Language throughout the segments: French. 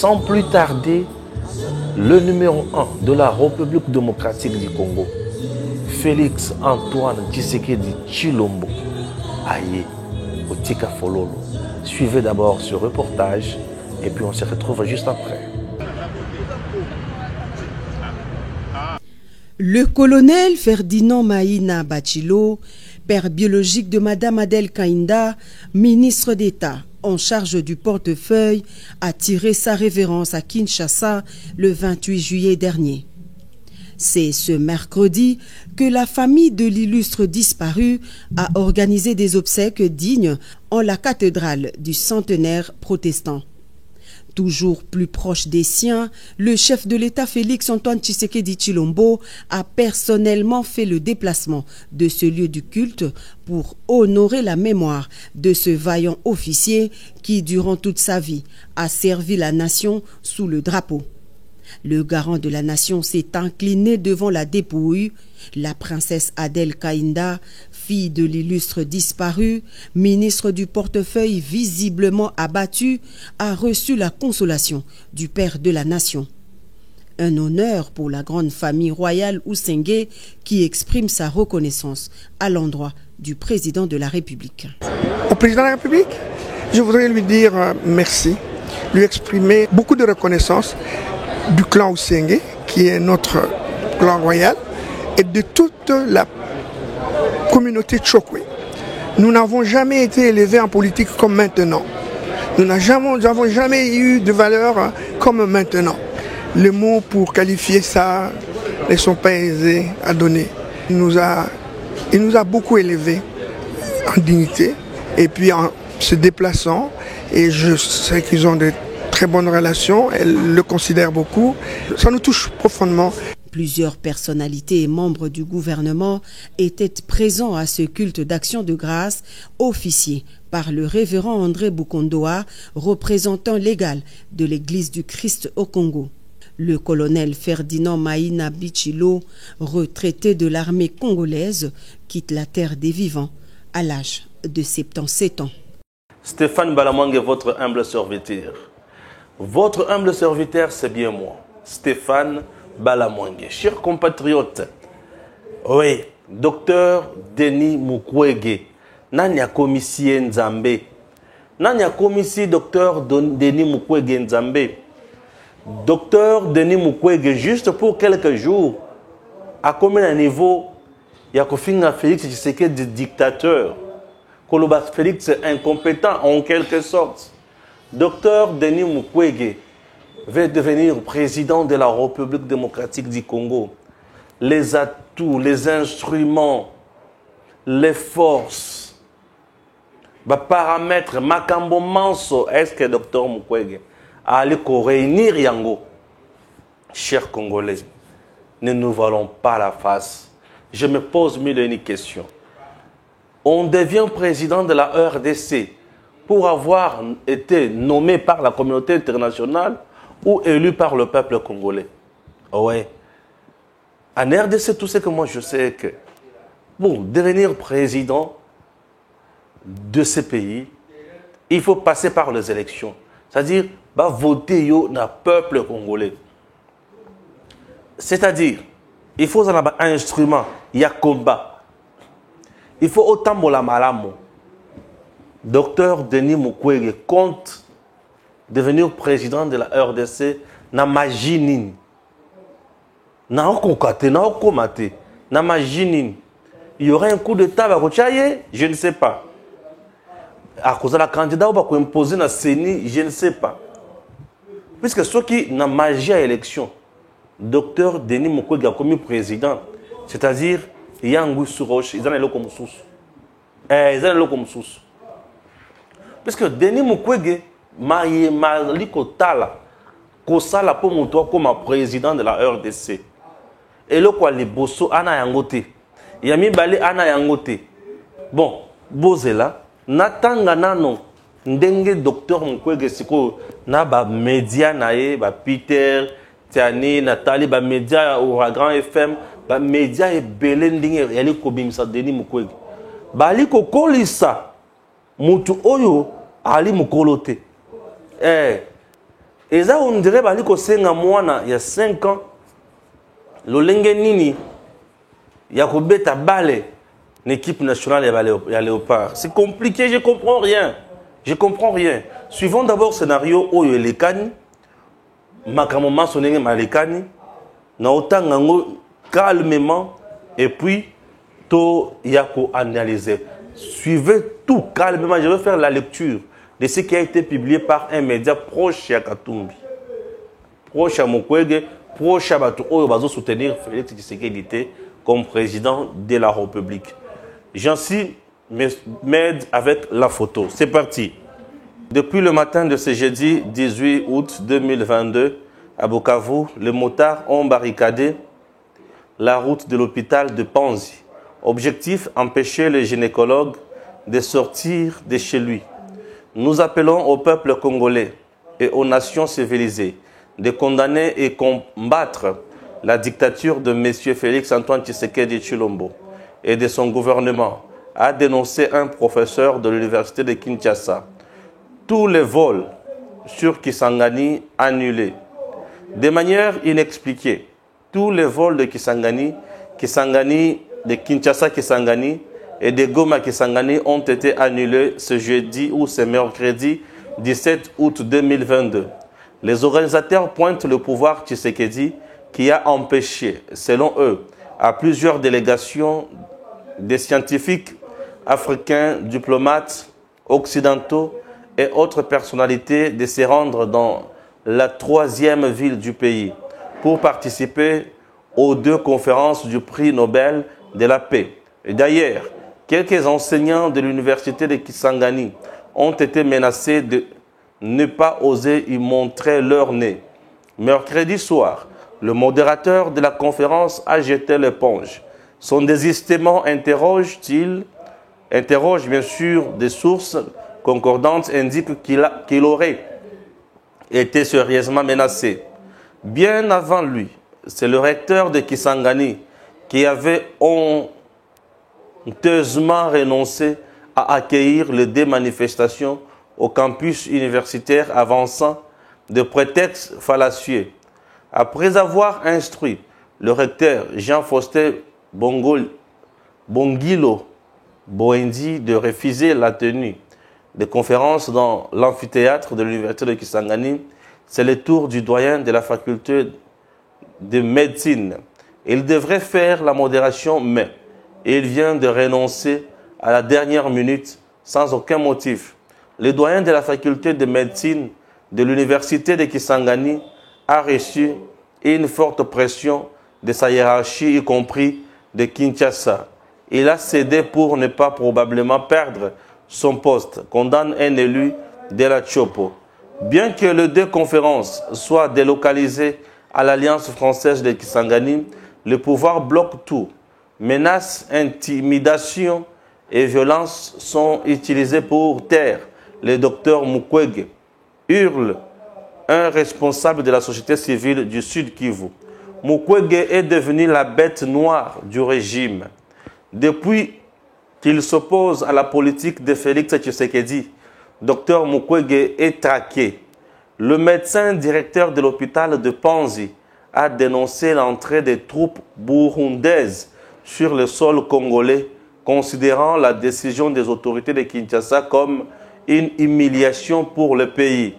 sans plus tarder, le numéro 1 de la République démocratique du Congo, Félix Antoine Tshisekedi Tshilombo, aïe, au Tika Fololo. Suivez d'abord ce reportage et puis on se retrouve juste après. Le colonel Ferdinand Maïna Bachilo, père biologique de Madame Adèle Kainda, ministre d'État en charge du portefeuille, a tiré sa révérence à Kinshasa le 28 juillet dernier. C'est ce mercredi que la famille de l'illustre disparu a organisé des obsèques dignes en la cathédrale du centenaire protestant. Toujours plus proche des siens, le chef de l'État Félix Antoine Tshisekedi Tshilombo a personnellement fait le déplacement de ce lieu du culte pour honorer la mémoire de ce vaillant officier qui, durant toute sa vie, a servi la nation sous le drapeau. Le garant de la nation s'est incliné devant la dépouille. La princesse Adèle Kainda, fille de l'illustre disparu, ministre du portefeuille visiblement abattu, a reçu la consolation du père de la nation. Un honneur pour la grande famille royale Oussengue qui exprime sa reconnaissance à l'endroit du président de la République. Au président de la République, je voudrais lui dire merci, lui exprimer beaucoup de reconnaissance du clan Oussengue, qui est notre clan royal, et de toute la communauté Tchokwe. Nous n'avons jamais été élevés en politique comme maintenant. Nous n'avons jamais eu de valeur comme maintenant. Les mots pour qualifier ça ne sont pas aisés à donner. Il nous a beaucoup élevés en dignité et puis en se déplaçant. Et je sais qu'ils ont de très bonnes relations, elle le considère beaucoup. Ça nous touche profondément. Plusieurs personnalités et membres du gouvernement étaient présents à ce culte d'action de grâce officié par le révérend André Bukondoa, représentant légal de l'Église du Christ au Congo. Le colonel Ferdinand Maïna Bachilo, retraité de l'armée congolaise, quitte la terre des vivants à l'âge de 77 ans. Stéphane Balamwangue, votre humble serviteur. Votre humble serviteur, c'est bien moi, Stéphane Balamwangue. Chers compatriotes, oui, docteur Denis Mukwege, Nanya Komissi Nzambe. Nanya Komissi, docteur Denis Mukwege Nzambe. Docteur Denis Mukwege, juste pour quelques jours, à combien de niveau, il y a Kofinga Félix Tshisekedi dictateur, Koloba Félix incompétent en quelque sorte. Docteur Denis Mukwege va devenir président de la République démocratique du Congo. Les atouts, les instruments, les forces, les paramètres, Makambo Manso, est-ce que Docteur Mukwege a allé réunir Yango? Chers Congolais, ne nous voilons pas la face. Je me pose mille et une questions. On devient président de la RDC pour avoir été nommé par la communauté internationale ou élu par le peuple congolais. Ouais. En RDC, tout ce que moi je sais que pour devenir président de ce pays, il faut passer par les élections. C'est-à-dire, voter dans le peuple congolais. C'est-à-dire, il faut un instrument, il y a combat. Il faut autant de malamu. Docteur Denis Mukwege compte devenir président de la RDC na magie na okokate na okomate na magie. Il y aura un coup d'état à Rochaye, je ne sais pas. À cause de la candidat va imposer na CENI, je ne sais pas. Puisque ceux qui na magie à élection, docteur Denis Mukwege a commis président, c'est-à-dire Yangu Suroche, ils en ont comme sous. Ils en ont comme sous. Parce que Denis Mukwege m'a kotala kosala pour mon toit comme président de la RDC. Et le quoi les bosso ana yangote. Yami bale ana yangote. Bon, bozela natanga nano ndenge docteur Mukwege siko na ba média nae ba Peter Tiani Nathalie ba média Ouragan FM ba média e belé ndenge yali kobimisa Denis Mukwege. Bali kokolisa mutu oyo ali mukolote. Et ça, on dirait que il y a 5 ans, le nini, il y a un balai, l'équipe nationale et Léopard. C'est compliqué, je ne comprends rien. Je comprends rien. Suivons d'abord le scénario où il y a les cannes, makamoma sonenge malekani, na autant calmement, et puis, tout y a qu'à analyser. Suivez tout calmement. Je vais faire la lecture de ce qui a été publié par un média proche à Katumbi, proche à Mukwege, proche à Batou Oyo Bazo soutenir Félix Tshisekedi comme président de la République. J'ainsiste m'aide avec la photo. C'est parti. Depuis le matin de ce jeudi 18 août 2022, à Bukavu, les motards ont barricadé la route de l'hôpital de Panzi. Objectif, empêcher les gynécologues de sortir de chez lui. Nous appelons au peuple congolais et aux nations civilisées de condamner et combattre la dictature de M. Félix-Antoine Tshisekedi Tshilombo et de son gouvernement, a dénoncé un professeur de l'université de Kinshasa. Tous les vols sur Kisangani annulés. De manière inexpliquée, tous les vols de Kisangani, de Kinshasa Kisangani et de Goma Kisangani ont été annulés ce jeudi ou ce mercredi 17 août 2022. Les organisateurs pointent le pouvoir Tshisekedi qui a empêché, selon eux, à plusieurs délégations des scientifiques africains, diplomates, occidentaux et autres personnalités de se rendre dans la 3e ville du pays pour participer aux 2 conférences du prix Nobel de la paix. D'ailleurs, quelques enseignants de l'université de Kisangani ont été menacés de ne pas oser y montrer leur nez. Mercredi soir, le modérateur de la conférence a jeté l'éponge. Son désistement interroge bien sûr des sources concordantes, indique qu'il aurait été sérieusement menacé. Bien avant lui, c'est le recteur de Kisangani qui avait honteusement renoncé à accueillir les 2 manifestations au campus universitaire avançant de prétextes fallacieux. Après avoir instruit le recteur Jean-Faustin Bongilo Boendi de refuser la tenue des conférences dans l'amphithéâtre de l'université de Kisangani, c'est le tour du doyen de la faculté de médecine. Il devrait faire la modération, mais il vient de renoncer à la dernière minute sans aucun motif. Le doyen de la faculté de médecine de l'université de Kisangani a reçu une forte pression de sa hiérarchie, y compris de Kinshasa. Il a cédé pour ne pas probablement perdre son poste, condamne un élu de la Chopo. Bien que les 2 conférences soient délocalisées à l'Alliance française de Kisangani, le pouvoir bloque tout. Menaces, intimidations et violences sont utilisées pour taire le docteur Mukwege, hurle un responsable de la société civile du Sud Kivu. Mukwege est devenu la bête noire du régime. Depuis qu'il s'oppose à la politique de Félix Tshisekedi, Dr Mukwege est traqué. Le médecin directeur de l'hôpital de Panzi a dénoncé l'entrée des troupes burundaises sur le sol congolais, considérant la décision des autorités de Kinshasa comme une humiliation pour le pays.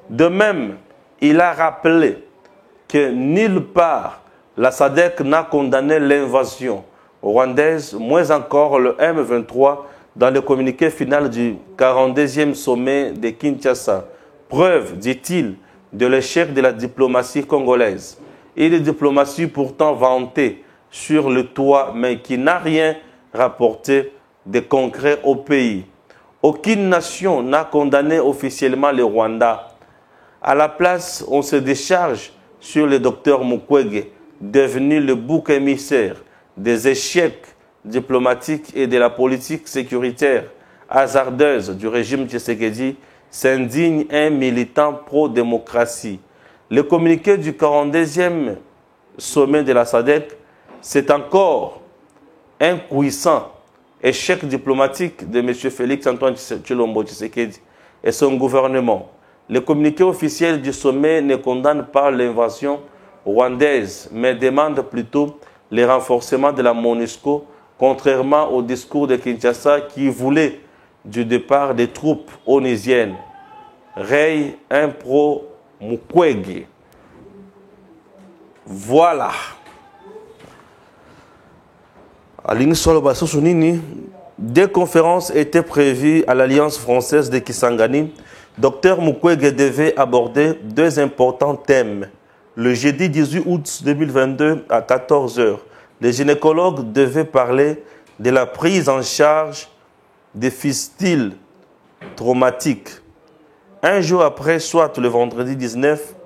De même, il a rappelé que nulle part la SADC n'a condamné l'invasion rwandaise, moins encore le M23 dans le communiqué final du 42e sommet de Kinshasa. Preuve, dit-il, de l'échec de la diplomatie congolaise. Une diplomatie pourtant vantée sur le toit, mais qui n'a rien rapporté de concret au pays. Aucune nation n'a condamné officiellement le Rwanda. À la place, on se décharge sur le docteur Mukwege, devenu le bouc émissaire des échecs diplomatiques et de la politique sécuritaire hasardeuse du régime Tshisekedi, s'indigne un militant pro-démocratie. Le communiqué du 42e sommet de la SADC, c'est encore un puissant échec diplomatique de M. Félix-Antoine Tshilombo Tshisekedi et son gouvernement. Le communiqué officiel du sommet ne condamne pas l'invasion rwandaise, mais demande plutôt le renforcement de la MONUSCO, contrairement au discours de Kinshasa qui voulait du départ des troupes onusiennes. Rey Impro Mukwege. Voilà. Deux conférences étaient prévues à l'Alliance française de Kisangani. Dr Mukwege devait aborder deux importants thèmes. Le jeudi 18 août 2022 à 14 h, les gynécologues devaient parler de la prise en charge des fistules traumatiques. Un jour après, soit le vendredi 19,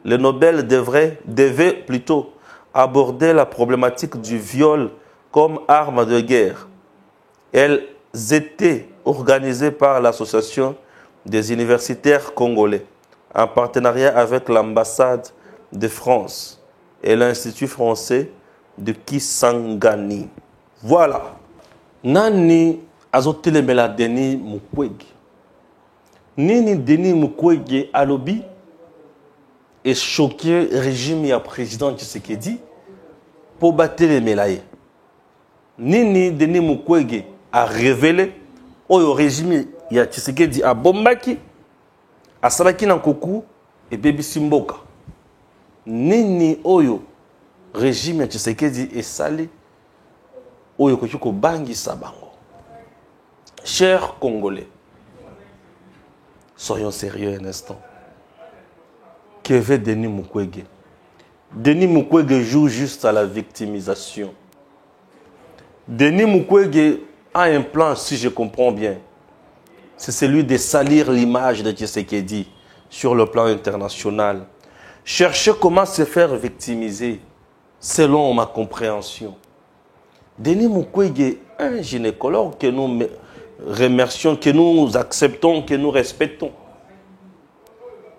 le Nobel devait plutôt aborder la problématique du viol comme arme de guerre. Elles étaient organisées par l'Association des universitaires congolais, en partenariat avec l'ambassade de France et l'Institut français de Kisangani. Voilà. Nani azotelemela Denis Mukwege. Nini Denis Mukwege alobi et choqué régime ya président Tshisekedi pour battre les mélaye. Nini Denis Mukwege a révélé au régime ya Tshisekedi a bombaki a salaki na koku et baby simboka. Nini oyo régime ya Tshisekedi et sali oyo kochiko bangi sabango. Chers Congolais, soyons sérieux un instant. Que veut Denis Mukwege? Denis Mukwege joue juste à la victimisation. Denis Mukwege a un plan, si je comprends bien. C'est celui de salir l'image de Tshisekedi sur le plan international. Chercher comment se faire victimiser, selon ma compréhension. Denis Mukwege, un gynécologue que nous remercions, que nous acceptons, que nous respectons.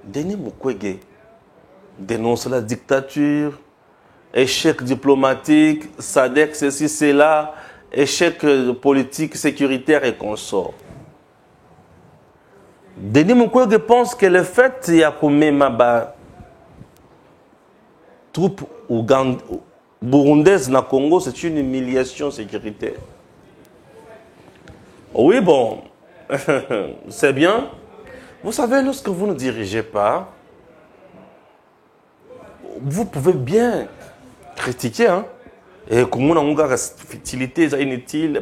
Denis Mukwege dénonce la dictature, échec diplomatique, SADC, ceci, cela, échec politique, sécuritaire et consort. Denis Mukwege pense que le fait qu'il y a comme ma troupes burundaises na Congo, c'est une humiliation sécuritaire. Oui, bon, c'est bien. Vous savez, lorsque vous ne dirigez pas, vous pouvez bien critiquer, hein. Et comme on a une fertilité inutile,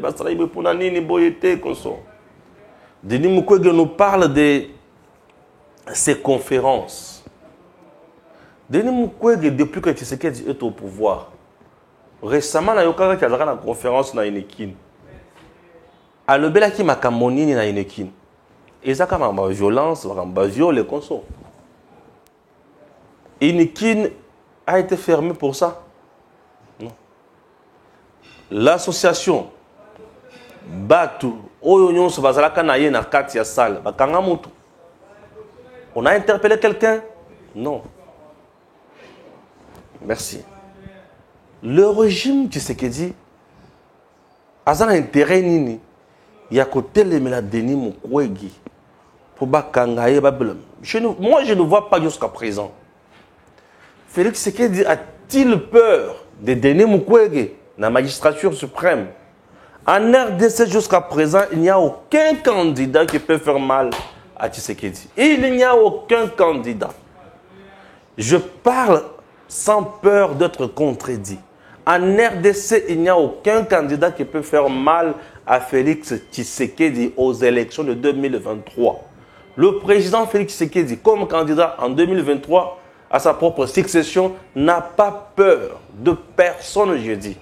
Denis Mukwege nous parle de ces conférences. Denis Mukwege, depuis que Tshisekedi est au pouvoir, récemment, il y a une conférence dans Inekin. À l'obélaki makamonini na Inekin. Et ça, comme la violence, la viol, les consos. Inekin a été fermé pour ça. L'association Batu, Oyonyon, Sobazalaka Naye, Narkatia Sal, Bakangamutu. On a interpellé quelqu'un? Non. Merci. Le régime Tshisekedi a un intérêt nini. Il y a côté les Denis Mukwege pour Bakangaye Babylone. Moi, je ne vois pas jusqu'à présent. Félix Tshisekedi a-t-il peur de Denis Mukwege, la magistrature suprême? En RDC jusqu'à présent, il n'y a aucun candidat qui peut faire mal à Tshisekedi. Il n'y a aucun candidat. Je parle sans peur d'être contredit. En RDC, il n'y a aucun candidat qui peut faire mal à Félix Tshisekedi aux élections de 2023. Le président Félix Tshisekedi, comme candidat en 2023 à sa propre succession, n'a pas peur de personne, je dis.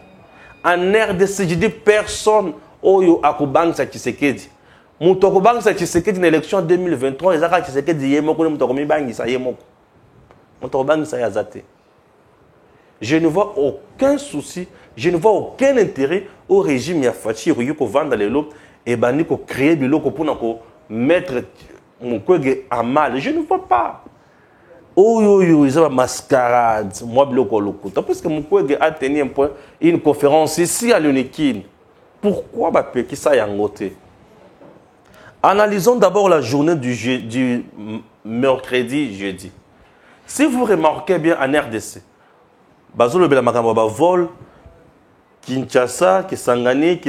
En RDC, je dis personne oyo akubang sa Tshisekedi. Mutokubang sa Tshisekedi dans l'élection 2023, ezaka Tshisekedi yemoko mutokomi bangi sa yemoko. Mutokubang sa yazate. Je ne vois aucun souci, je ne vois aucun intérêt au régime Yafachi Ruyuko vendre les lots et baniko créer des lots pour mettre Mukwege à mal. Je ne vois pas. Oh yo yo, ils ont mascarade. Moi bloko loko. Parce que Mukwege a tenu une conférence ici à l'Unikin. Pourquoi qui ça yangote? Analysons d'abord la journée du mercredi, jeudi. Si vous remarquez bien en RDC, Bazolo Belamakamaba vol, Kinshasa, Kisangani,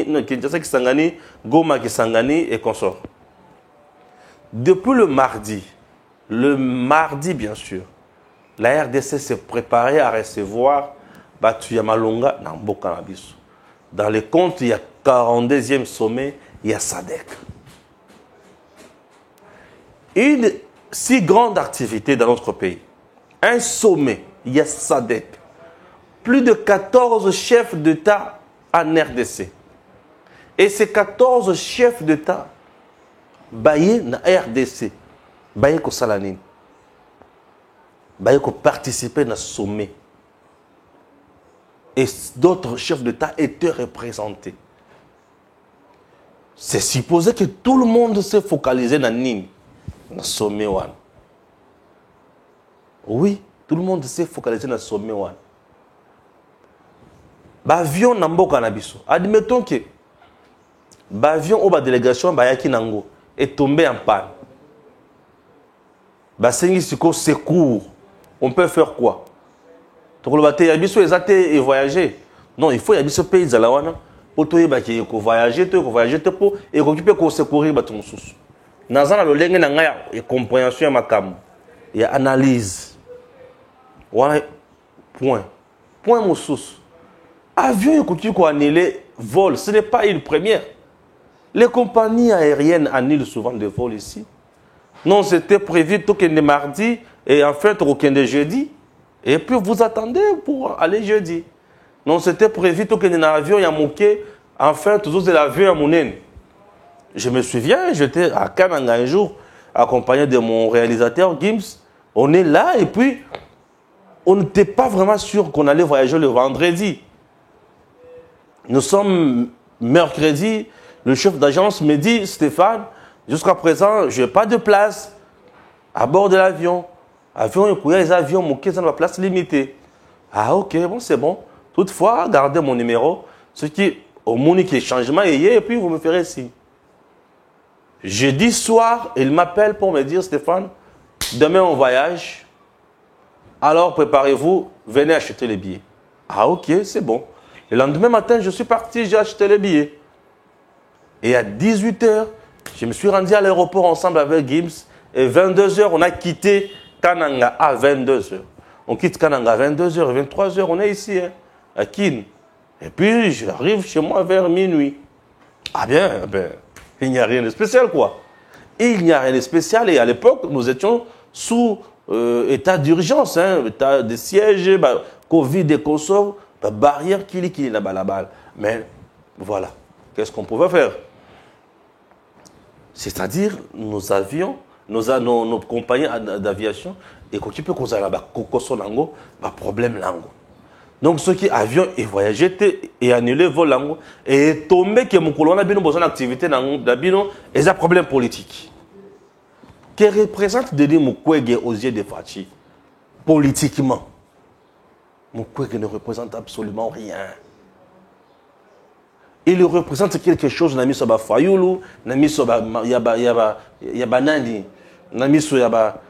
non, Kinshasa, Kisangani, Goma, Kisangani et consort. Depuis le mardi bien sûr, la RDC s'est préparée à recevoir Batuyamalonga dans Bokanabis. Dans les comptes, il y a 42e sommet, il y a SADC. Une si grande activité dans notre pays. Un sommet, il y a SADC. Plus de 14 chefs d'État en RDC. Et ces 14 chefs d'État, baillé na RDC, baillé ko salanine, baillé ko participer na sommet. Et d'autres chefs d'État étaient représentés. C'est supposé que tout le monde s'est focalisé dans Nîmes, dans le sommet. Oui, tout le monde s'est focalisé dans le sommet. L'avion n'a pas cannabis. Admettons que l'avion ou la délégation est tombé en panne. Secours. On peut faire quoi? Et voyager. Non, il faut y aller ce pays pour voyager, pour occuper de secourir. Il y a compréhension, il y a analyse. Voilà, point. Point mon source. Avion qui annulé vol, ce n'est pas une première. Les compagnies aériennes annulent souvent des vols ici. Non, c'était prévu tout le mardi et en fait aucun de jeudi. Et puis vous attendez pour aller jeudi. Non, c'était prévu tout le avion il y a moqué. En fait, toujours c'est l'avion à Mounen. Je me souviens, j'étais à Kananga un jour, accompagné de mon réalisateur Gims. On est là et puis on n'était pas vraiment sûr qu'on allait voyager le vendredi. Nous sommes mercredi, le chef d'agence me dit, Stéphane, jusqu'à présent, je n'ai pas de place à bord de l'avion. Avion, il y a les avions, mon dans la place limitée. Ah ok, bon, c'est bon. Toutefois, gardez mon numéro. Ce qui, au monde qui est changement, et puis vous me ferez signe. Jeudi soir, il m'appelle pour me dire, Stéphane, demain on voyage. Alors préparez-vous, venez acheter les billets. Ah ok, c'est bon. Le lendemain matin, je suis parti, j'ai acheté les billets. Et à 18 h, je me suis rendu à l'aéroport ensemble avec Gims. Et 22 h, on a quitté Kananga à 22 h. On quitte Kananga à 22 h, 23 h, on est ici, hein, à Kin. Et puis, j'arrive chez moi vers minuit. Ah bien, il n'y a rien de spécial, quoi. Il n'y a rien de spécial. Et à l'époque, nous étions sous état d'urgence, hein, état de siège, Covid et consorts. Barrière qui est là-bas. Mais voilà, qu'est-ce qu'on pouvait faire? C'est-à-dire, nos avions, nos compagnies d'aviation, et qu'on peut causer là-bas, problème lango. Donc, ceux qui avions et voyagé et annulé vol lango, et tombé que mon colon a besoin d'activité dans et un problème politique. Que représente Denis Mukwege aux yeux de Fachi, politiquement? Mukwege ne représente absolument rien. Il représente quelque chose, Nami Soba Fayoulou, Nami Soba Yaba Nani, Nami Soba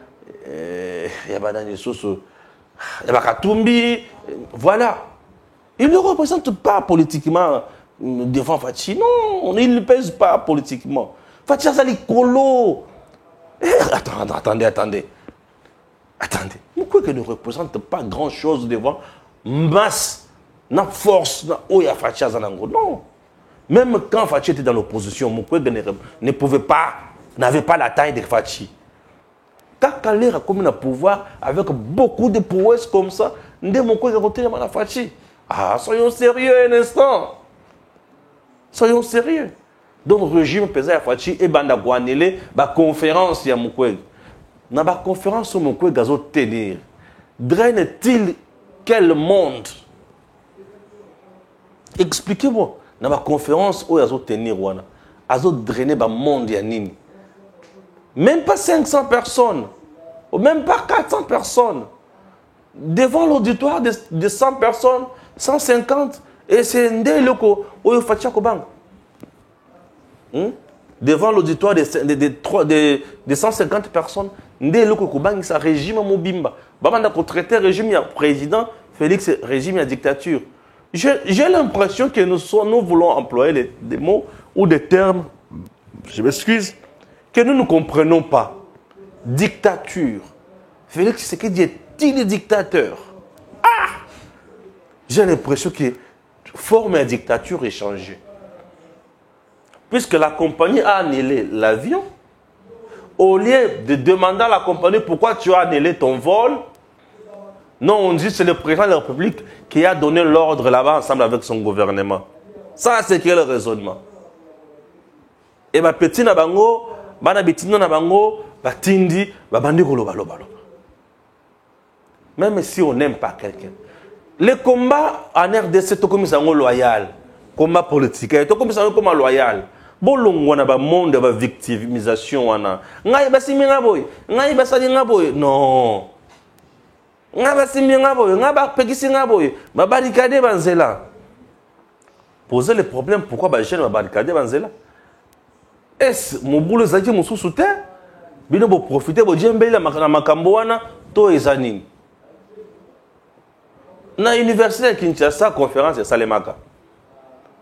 Yaba Nani Soso, Yaba Katumbi, voilà. Il ne représente pas politiquement devant Fachi, non, il ne pèse pas politiquement. Fachi a sali colo. Attendez. Mukwege ne représente pas grand-chose devant masse, na force, na oya Fachi Azanango. Non. Même quand Fachi était dans l'opposition, Mukwege n'avait pas la taille de Fachi. Kakale a comme un pouvoir avec beaucoup de prouesses comme ça, Mukwege a retiré la Fachi. Ah, soyons sérieux un instant. Soyons sérieux. Donc, le régime pesait à Fachi et Banda Guanele, la conférence de Mukwege. Dans la conférence où Mukwege a tenir, draine-t-il quel monde? Expliquez-moi. Dans la conférence où il a tenir, il a drainé le monde. Même pas 500 personnes, ou même pas 400 personnes. Devant l'auditoire de 100 personnes, 150, et c'est un des locaux où il faut faire. devant l'auditoire de 150 personnes, ndé le kokobang sa régime mobimba. Babanda ko traiter régime ya président Félix régime ya dictature. J'ai l'impression que nous voulons employer des mots ou des termes, je m'excuse, que nous ne comprenons pas. Dictature. Félix Tshisekedi est-il dictateur? Ah! J'ai l'impression que forme de dictature est changée. Puisque la compagnie a annulé l'avion, au lieu de demander à la compagnie pourquoi tu as annulé ton vol, non, on dit que c'est le président de la République qui a donné l'ordre là-bas ensemble avec son gouvernement. Ça, c'est quel raisonnement? Et ma petite nabango, bana betino nabango, batindi, babandi kolo balo balo. Même si on n'aime pas quelqu'un. Les combats en RDC, tout comme ça, loyal. Combat politique, tout comme ça, comme loyal. Bolong wana ba monde ba victimisation wana. Ngai basimi ngaboy, ngai basali ngaboy. Non. Ngai basimi ngaboy, ngai ba pekisi ngaboy. Ba barricade banzela. Poser le problème pourquoi ba jeune ba barricade banzela? Est mon boulot zaki mususu te? Bino bo profiter bo djembela makambo wana to ezanini. Na université de Kinshasa conférence ya Salemaka.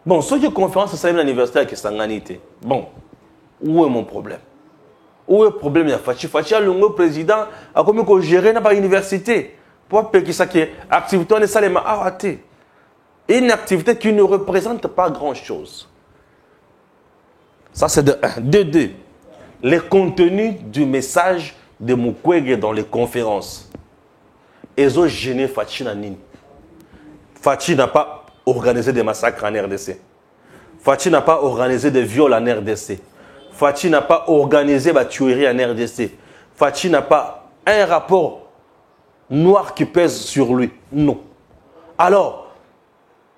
Bon, ce qui est conférence, c'est l'université qui s'anganité. Bon, où est mon problème? Où est le problème? Fachi a le président a commis qu'on gérer dans l'université. Pour que ça qui est activité, on est salement arrêté. Une activité qui ne représente pas grand-chose. Ça, c'est de 1. De 2. Les contenus du message de Mukwege dans les conférences. Ils ont gêné Fachi Nanini. Fachi n'a pas organisé des massacres en RDC. Fachi n'a pas organisé des viols en RDC. Fachi n'a pas organisé des tueries en RDC. Fachi n'a pas un rapport noir qui pèse sur lui. Non. Alors,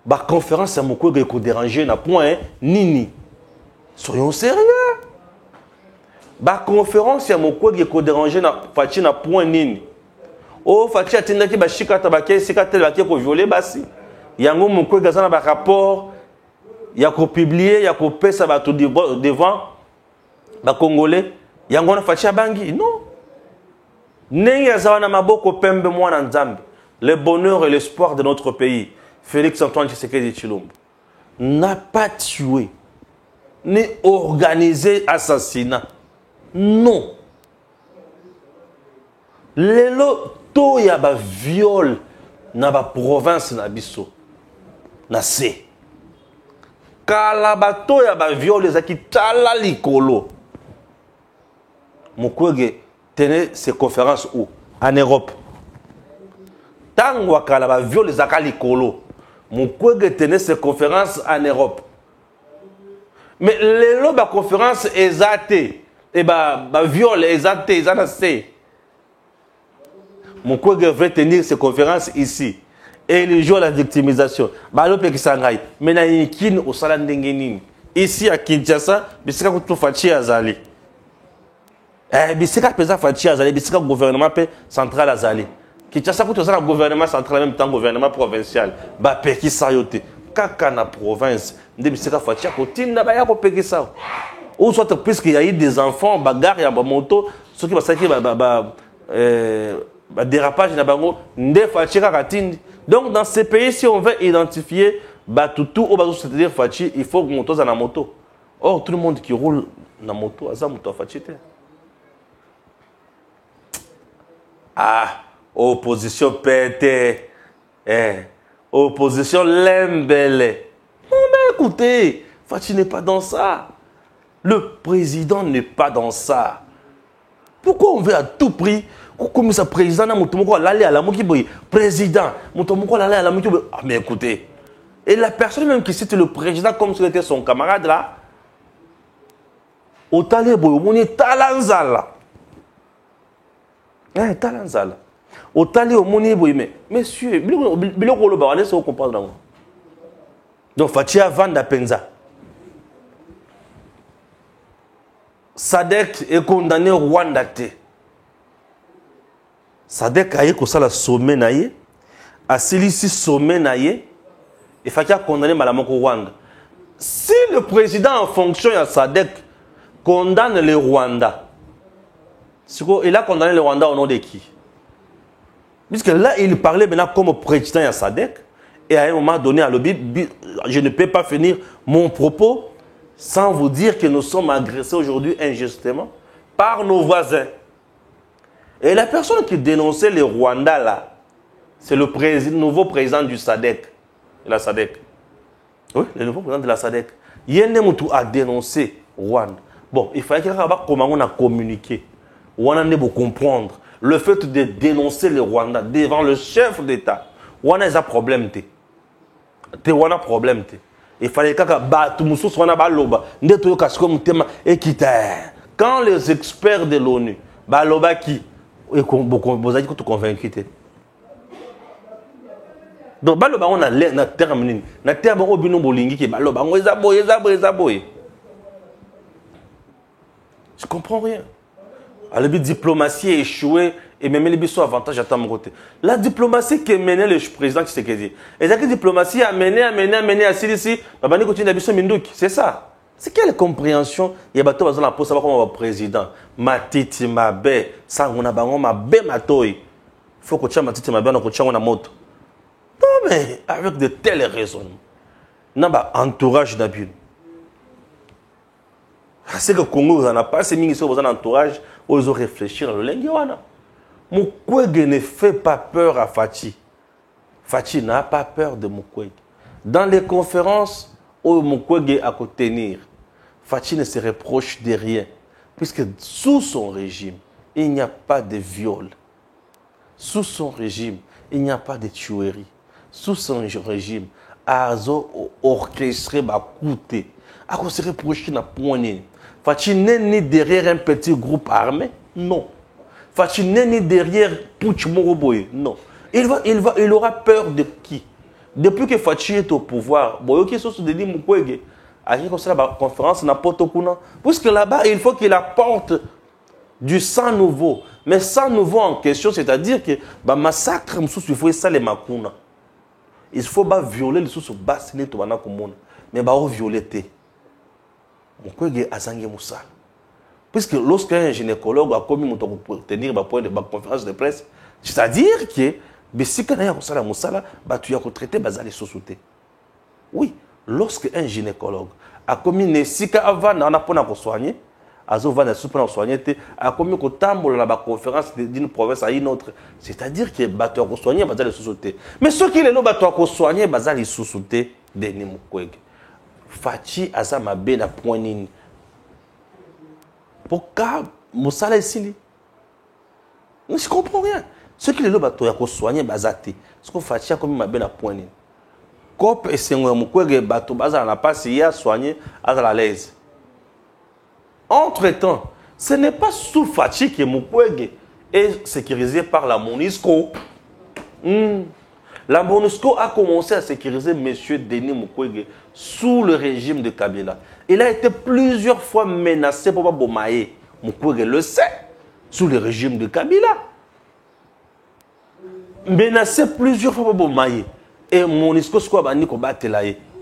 la conférence à Mukwege qui dérange n'a point nini. Soyons sérieux. La conférence à Mukwege qui dérange n'a Fachi n'a point nini. Oh, Fachi a tenu que Chikata Baké, Sikata Baké pour violer Bassi. Yango Mukwege a un rapport, il y a publié, il y a coupé ça tout devant les Congolais. Yango na Fachi Bangi. Non. Nengi azawana maboko pembe mwana nzambe. Le bonheur et l'espoir de notre pays. Félix Antoine Tshisekedi Tshilombo n'a pas tué ni organisé assassinat. Non. Lelo to ya ba viol na ba province na biso. Na se. Kala bato ya ba viol ezaki tala likolo. Mukwege tenait ses conférences où? En Europe. Tango kala ba viol ezaka likolo. Mukwege tenait ses conférences en Europe. Mais les lots de conférence exacte et ba viol exacte ezana se. Mukwege veut tenir ses conférences ici. Et il joue à la victimisation. Mais il y a au salon d'Engenine. Ici à Kinshasa, Bissika Koutou Fachi Azali. Bissika Pesa Fachi Azali, Bissika gouvernement central Azali. Kinshasa Koutou Zala gouvernement central en même temps gouvernement provincial. Ba Peki Sayote. Kaka na province. Bissika Fachi Kotinda Baya Peki Sao. Ou soit puisqu'il y a eu des enfants, bagarre, ya moto, ceux qui passent dérapage na bango, nde Fachi Katindi. Donc, dans ces pays, si on veut identifier Batutu ou c'est-à-dire Fachi, il faut que moto soit na moto. Or, tout le monde qui roule na moto, ça moto Fachi. Ah, opposition pété. Opposition lembele. Non, mais écoutez, Fachi n'est pas dans ça. Le président n'est pas dans ça. Pourquoi on veut à tout prix comme ça, président, président, ah, mais écoutez, et la personne même qui cite le président comme si c'était son camarade là, au Talé Talanzala. Talanzala. Au Talé au Moni, mais monsieur, vous comprendre. Donc, Fatia Vanda Penza. Sadek est condamné au Rwanda. Sadek a eu la sommet naïe, a celui-ci sommet naïe, et Fatia condamné Malamoko Rwanda. Si le président en fonction à Sadek condamne le Rwanda. Il a condamné le Rwanda au nom de qui? Puisque là, il parlait maintenant comme président à SADC. Et à un moment donné, à l'objet, je ne peux pas finir mon propos sans vous dire que nous sommes agressés aujourd'hui injustement par nos voisins. Et la personne qui dénonçait le Rwanda là, c'est le nouveau président du SADC. De la SADC. Oui, le nouveau président de la SADC. Yenemoutou a dénoncé Rwanda. Bon, il fallait qu'il y ait comment on a communiqué. On a beau comprendre le fait de dénoncer le Rwanda devant le chef d'État. On a un problème. On a un problème. Il fallait que quand les experts de l'ONU, baloba qui vous avez tout convaincu. Donc baloba on a na terme na terme obino bolingi ki baloba ngo ezaboye. Je comprends rien. La diplomatie a échoué et même les bisous avantage à mon côté. La diplomatie qui menait le président Tshisekedi. Et la diplomatie a mené à Silisi, Babani continue à bisous Mindouk. C'est ça. C'est quelle compréhension? Il y a bateau dans la poste comme président. Matiti mabe, sangona bango mabe matoi. Faut que tu matiti mabe na kocha na moto. Non mais avec de tels raisonnements. Naba entourage d'abus. C'est que le Congo, vous en a pas, c'est mis sur votre entourage, ils ont réfléchi dans le linguana. Mukwege ne fait pas peur à Fachi. Fachi n'a pas peur de Mukwege. Dans les conférences où Mukwege a qu'à tenir, Fachi ne se reproche de rien. Puisque sous son régime, il n'y a pas de viol. Sous son régime, il n'y a pas de tuerie. Sous son régime, Azo orchestré ma coûté. À quoi se reprocher na poignée. Fachi n'est ni derrière un petit groupe armé, non. Fachi n'est ni derrière Pouch Moroboye, non. Il aura peur de qui? Depuis que Fachi est au pouvoir, Boyoki Sosu de Mukwege, à la conférence n'a pas Tokuna, puisque là-bas, il faut qu'il apporte du sang nouveau. Mais sang nouveau en question, c'est-à-dire que bah massacre, il faut ça les Makuna. Il faut pas violer les sous bassiner tout le monde, mais bah violer. Puisque lorsqu'un gynécologue a commis pour tenir un point de conférence de presse, c'est-à-dire que si tu as traité les sociétés. Oui, lorsqu'un gynécologue a commis une sika avant de soigner, a commis la conférence d'une province à une autre, c'est-à-dire que tu as soigné les sociétés. Mais ce qui est là, tu as soigné les sociétés de Mukwege. Fachi azama bena poignine. Pourquoi Moussala ici? Je ne comprends rien. Ce qui est là, tu as soigné bazati. Ce que Fachi a comme ma bena poignine. Cop et c'est un Mukwege bateau bazar n'a pas si a soigné à la l'aise. Entre-temps, ce n'est pas sous Fachi que Mukwege est sécurisé par la MONUSCO. La MONUSCO a commencé à sécuriser M. Denis Mukwege sous le régime de Kabila. Il a été plusieurs fois menacé pour Bomaye. Mukwege le sait, sous le régime de Kabila. Menacé plusieurs fois pour Bomaye. Et MONUSCO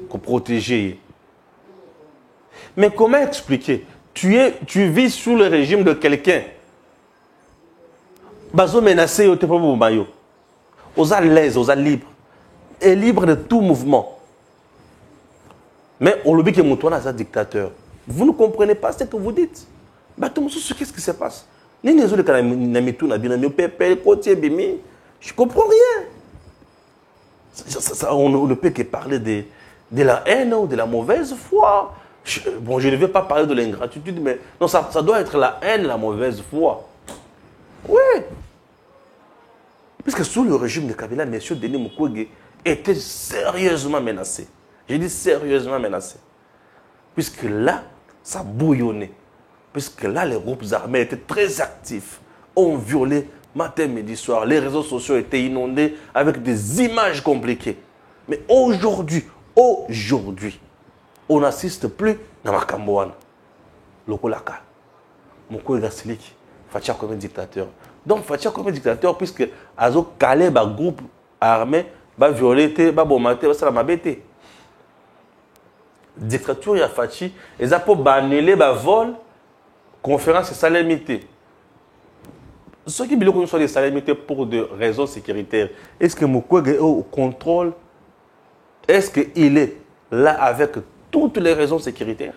pour protéger. Mais comment expliquer? Tu vis sous le régime de quelqu'un. Bazo menacé, tu pas Bomaye. Aux à l'aise, aux à libre. Et libre de tout mouvement. Mais on le dit que Moutouana est un dictateur. Vous ne comprenez pas ce que vous dites. Qu'est-ce qui se passe? Je comprends rien. On ne peut que parler de la haine ou de la mauvaise foi. Je ne vais pas parler de l'ingratitude, mais non, ça doit être la haine, la mauvaise foi. Oui. Puisque sous le régime de Kabila, M. Denis Mukwege était sérieusement menacé. Je dis sérieusement menacé. Puisque là, ça bouillonnait. Puisque là, les groupes armés étaient très actifs. Ont violé matin, midi, soir. Les réseaux sociaux étaient inondés avec des images compliquées. Mais aujourd'hui, on n'assiste plus à Makambouane. Lokolaka. Mukwege Siliki. Facha comme un dictateur. Donc, Facha comme un dictateur, puisque Azo calé un groupe armé, va violer, va bombarder, va se mabêter. Dictature, il y a Fachi, ils ont pour bannir le vol conférence, c'est salaire limité. Ceux qui veulent soit des salaires limités pour des raisons sécuritaires, est-ce que Mukwege est au contrôle? Est-ce qu'il est là avec toutes les raisons sécuritaires?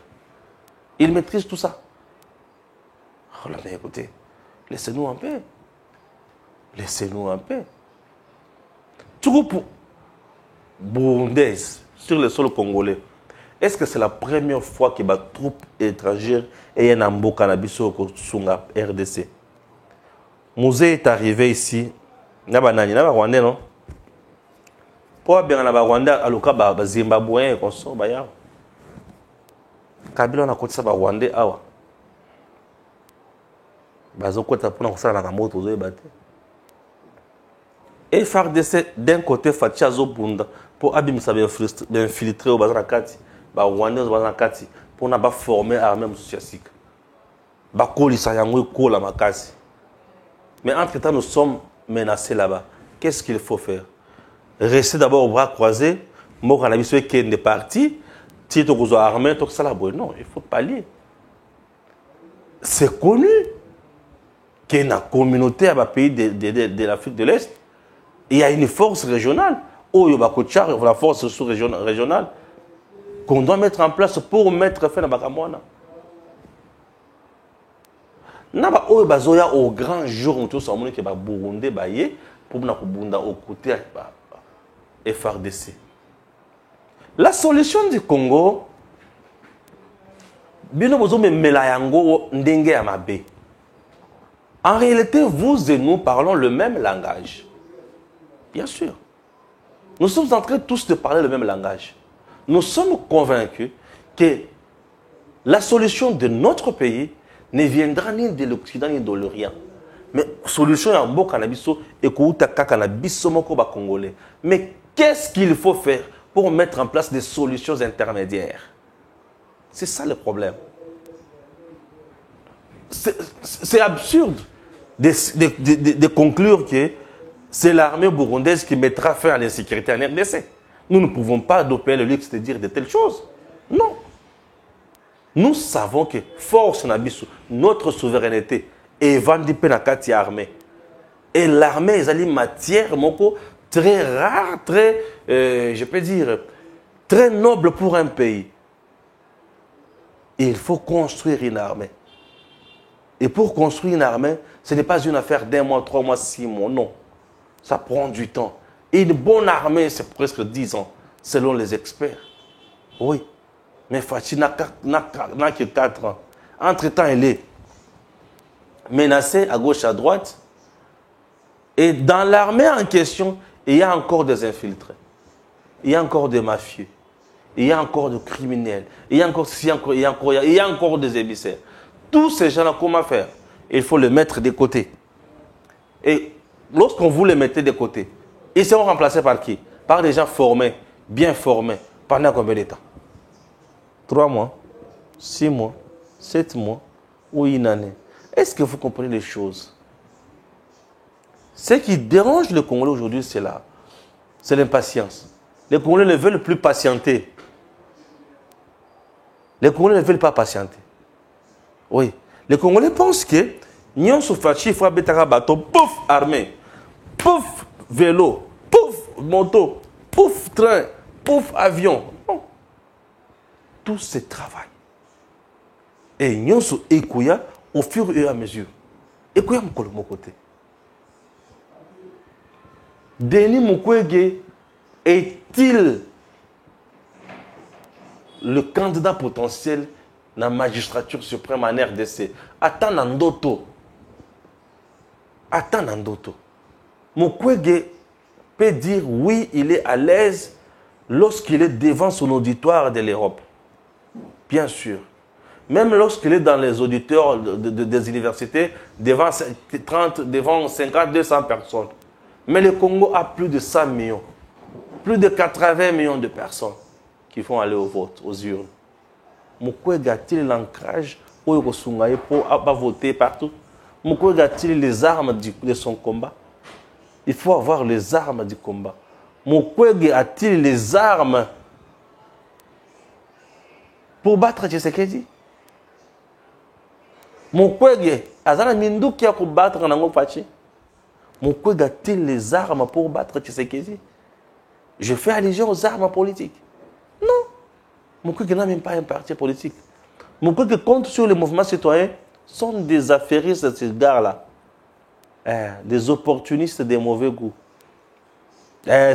Il maîtrise tout ça. Oh là, mais écoutez, laissez-nous en paix. Laissez-nous en paix. Troupe burundaise sur le sol congolais. Est-ce que c'est la première fois que les troupes étrangères et un ambo cannabis au Sunga RDC? Musée est arrivé ici. Il y a des Rwandais, non? Pour bien les Rwandais, à l'oka Zimbabwe, comme ça, Bayard. Kabila na côté ça Rwandais, awa. Bazo côté pour nous ça la moto zo battre. Et FARDC d'un côté Fatia Zobunda pour abimisa infiltrer au bazar kati, ba Rwandais au bazar kati pour na ba former armée socialistique. Ba kolisa yango ko la makasi. Mais entre-temps, nous sommes menacés là-bas. Qu'est-ce qu'il faut faire? Rester d'abord aux bras croisés. Moi, quand on a vu qu'il y a des partis, si tu es armé, tu es là. Non, il faut pallier. C'est connu qu'il y a une communauté à pays de l'Afrique de l'Est. Il y a une force régionale. La force sous-régionale qu'on doit mettre en place pour mettre fin à Bakamwana. Naba oyo bazoya au grand jour nous tous amoni ke ba Burundi baye pour na kubunda au côté FARDC. La solution du Congo bino bozo me melayango ndenge ya mabe. En réalité, vous et nous parlons le même langage. Bien sûr. Nous sommes en train tous de parler le même langage. Nous sommes convaincus que la solution de notre pays ne viendra ni de l'Occident ni de l'Orient. Mais la solution est en bon cannabis et kouta cannabis moko ba congolais. Mais qu'est-ce qu'il faut faire pour mettre en place des solutions intermédiaires? C'est ça le problème. C'est absurde de conclure que c'est l'armée burundaise qui mettra fin à l'insécurité en RDC. Nous ne pouvons pas adopter le luxe de dire de telles choses. Non. Nous savons que force notre souveraineté est vendue par la armée. Et l'armée est une matière très rare, très, je peux dire, très noble pour un pays. Et il faut construire une armée. Et pour construire une armée, ce n'est pas une affaire d'un mois, 3 mois, 6 mois, non. Ça prend du temps. Et une bonne armée, c'est presque 10 ans, selon les experts. Oui. Mais Fachi n'a que 4 ans. Entre-temps, elle est menacée à gauche, à droite. Et dans l'armée en question, il y a encore des infiltrés. Il y a encore des mafieux. Il y a encore des criminels. Il y a encore des émissaires. Tous ces gens-là, comment faire? Il faut les mettre de côté. Et lorsqu'on vous les mettez de côté, ils seront remplacés par qui? Par des gens formés, bien formés. Pendant combien de temps? 3 mois, 6 mois, 7 mois ou une année. Est-ce que vous comprenez les choses? Ce qui dérange le Congolais aujourd'hui, c'est là. C'est l'impatience. Les Congolais ne veulent plus patienter. Les Congolais ne veulent pas patienter. Oui. Les Congolais pensent que Nyon Soufachi, il faut un bateau, pouf, armée, pouf, vélo, pouf, moto, pouf, train, pouf, avion. Non. Tout ce travail. Et Nyon Sou Ekouya, au fur et à mesure. Ekouya Mokolo Mokote. Denis Mukwege est-il le candidat potentiel dans la magistrature suprême en RDC? Attends Nandoto. Attends Nandoto. Mukwege peut dire oui, il est à l'aise lorsqu'il est devant son auditoire de l'Europe. Bien sûr. Même lorsqu'il est dans les auditeurs des universités, devant 30, devant 50, 200 personnes. Mais le Congo a plus de 100 millions. Plus de 80 millions de personnes qui font aller au vote, aux urnes. Mukwege a-t-il l'ancrage pour voter partout? Mukwege a-t-il les armes de son combat? Il faut avoir les armes du combat. Mukwege a-t-il les armes pour battre Tshisekedi? Mukwege, azana minduki ya combattre nango fachi. Mukwege a-t-il les armes pour battre Tshisekedi? Je fais allusion aux armes politiques. Non. Mukwege n'a même pas un parti politique. Mukwege compte sur les mouvements citoyens, sont des affairistes de ces gars-là. Des opportunistes de mauvais goût.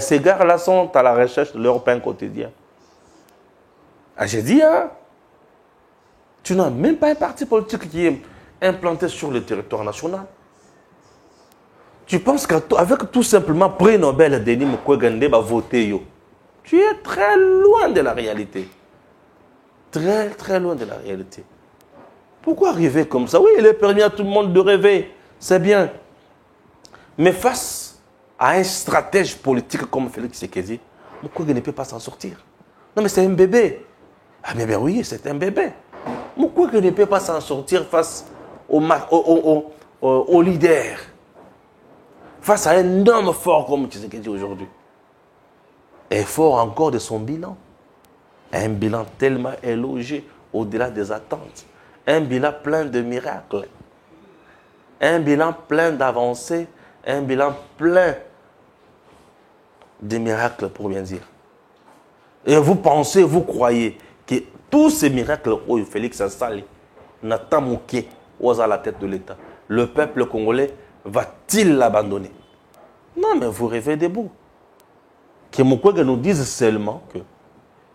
Ces gars-là sont à la recherche de leur pain quotidien. J'ai dit, hein, tu n'as même pas un parti politique qui est implanté sur le territoire national. Tu penses qu'avec tout simplement prix Nobel Denis Mukwege va voter yo. Tu es très loin de la réalité. Très, très loin de la réalité. Pourquoi rêver comme ça? Oui, il est permis à tout le monde de rêver. C'est bien. Mais face à un stratège politique comme Félix Tshisekedi, Mukwege ne peut pas s'en sortir. Non, mais c'est un bébé. Ah, mais bien oui, c'est un bébé. Mukwege ne peut pas s'en sortir face au leader. Face à un homme fort comme Tshisekedi aujourd'hui. Et fort encore de son bilan. Un bilan tellement élogieux au-delà des attentes. Un bilan plein de miracles. Un bilan plein d'avancées. Un bilan plein de miracles, pour bien dire. Et vous pensez, vous croyez que tous ces miracles, où Félix Assali n'a pas moqué à la tête de l'État, le peuple congolais va-t-il l'abandonner? Non, mais vous rêvez debout. Que Mukwege nous dise seulement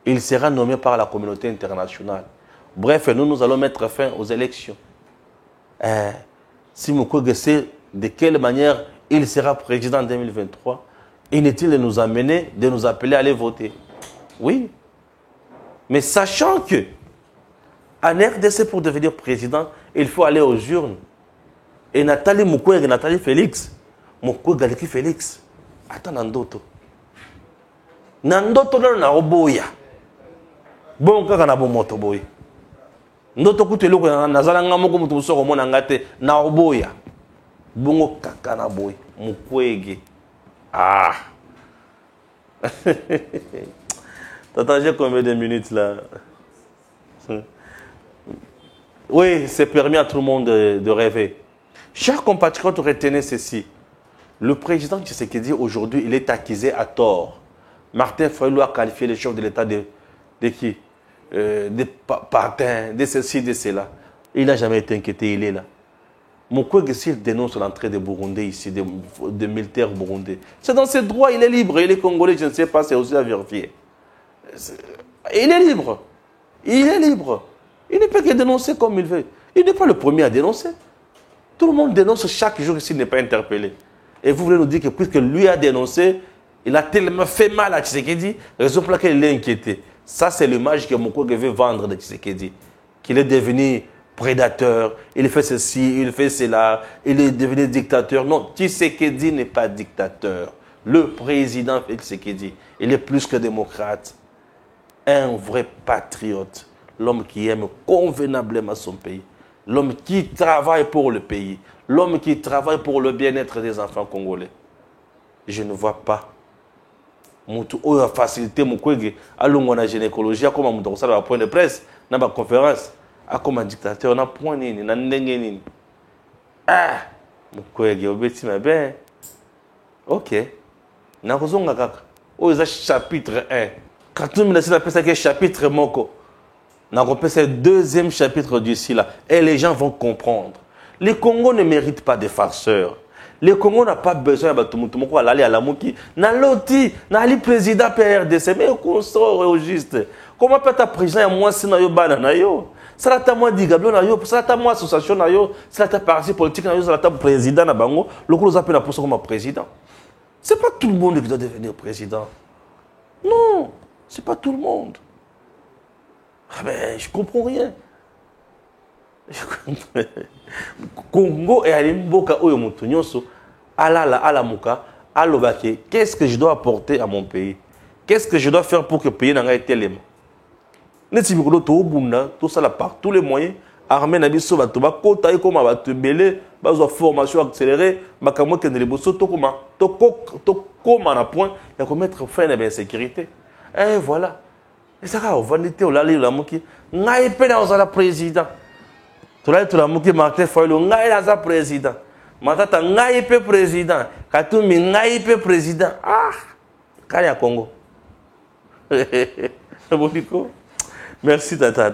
qu'il sera nommé par la communauté internationale. Bref, nous allons mettre fin aux élections. Si Mukwege sait de quelle manière il sera président en 2023, inutile de nous amener, de nous appeler à aller voter. Oui. Mais sachant que en RDC, pour devenir président, il faut aller aux urnes. Et Nathalie Mukwege, Nathalie Félix, Mukwege aleki Félix, attends Nandoto. Nandoto na oboya. Bon kaka na bomoto boy. Ndoto kutelo ko nazala ngamoko mutu soko mona ngate na oboya. Bongo kaka na boy, Mukwege. Ah. T'as combien de minutes là? Oui, c'est permis à tout le monde de rêver. Chers compatriotes, retenez ceci. Le président Tshisekedi, aujourd'hui, il est accusé à tort. Martin Fayulu a qualifié le chef de l'État de qui? De partin, de ceci, de cela. Il n'a jamais été inquiété, il est là. Mukwege, s'il dénonce l'entrée des Burundais ici, des militaires burundais, c'est dans ses droits, il est libre. Il est congolais, je ne sais pas, c'est aussi à vérifier. Il est libre. Il est libre. Il ne peut que dénoncer comme il veut. Il n'est pas le premier à dénoncer. Tout le monde dénonce chaque jour s'il n'est pas interpellé. Et vous voulez nous dire que puisque lui a dénoncé, il a tellement fait mal à Tshisekedi, raison pour laquelle il est inquiété. Ça, c'est l'image que Mukwege veut vendre de Tshisekedi. Qu'il est devenu prédateur, il fait ceci, il fait cela, il est devenu dictateur. Non, Tshisekedi n'est pas dictateur. Le président Tshisekedi, il est plus que démocrate. Un vrai patriote. L'homme qui aime convenablement son pays. L'homme qui travaille pour le pays. L'homme qui travaille pour le bien-être des enfants congolais. Je ne vois pas. Mutu oyo facilité Mukwege alongo na gynécologie comme on doit ça point de presse na ba conférence comme un dictateur na point nini na ndenge nini. Ah Mukwege obeti mabe. OK. Na kozonga kaka. Oyo za chapitre 1. Quand tu me laisses la pesa que chapitre moko. Na repesa deuxième chapitre d'ici là et les gens vont comprendre. Les Congos ne méritent pas des farceurs. Le Congo n'a pas besoin de tout aller à la mouki. Na loti, na ali président PRDC, mais qu'on sort au juste. Comment peut être président et moi si na yo bana na yo? Ça la ta moi digablo na yo, ça la ta moi association na yo, ça la ta parti politique na yo, ça la ta président na bango, le coup nous appelle la poste comme président. C'est pas tout le monde qui doit devenir président. Non, c'est pas tout le monde. Ah ben, je comprends rien. Congo et Alimboka oyo mutu nyonso alala alamuka alobake qu'est-ce que je dois apporter à mon pays? Qu'est-ce que je dois faire pour que le pays n'ait tellement? Neti mikolo to bunda tout ça là par tous les moyens armée na biso bato ba kota comme bato belé bazo formation accélérée makambo ke ndele boso to koma na point ya ko mettre fin à l'insécurité. Et voilà. Et ça va vanité o lali la moki ngai pe na la président. Tu l'as mouki Martin Fayulu, ngai naza président. Matata ngai pe président. Katumi ngai pe président. Ah, Kaya Congo. Merci tata.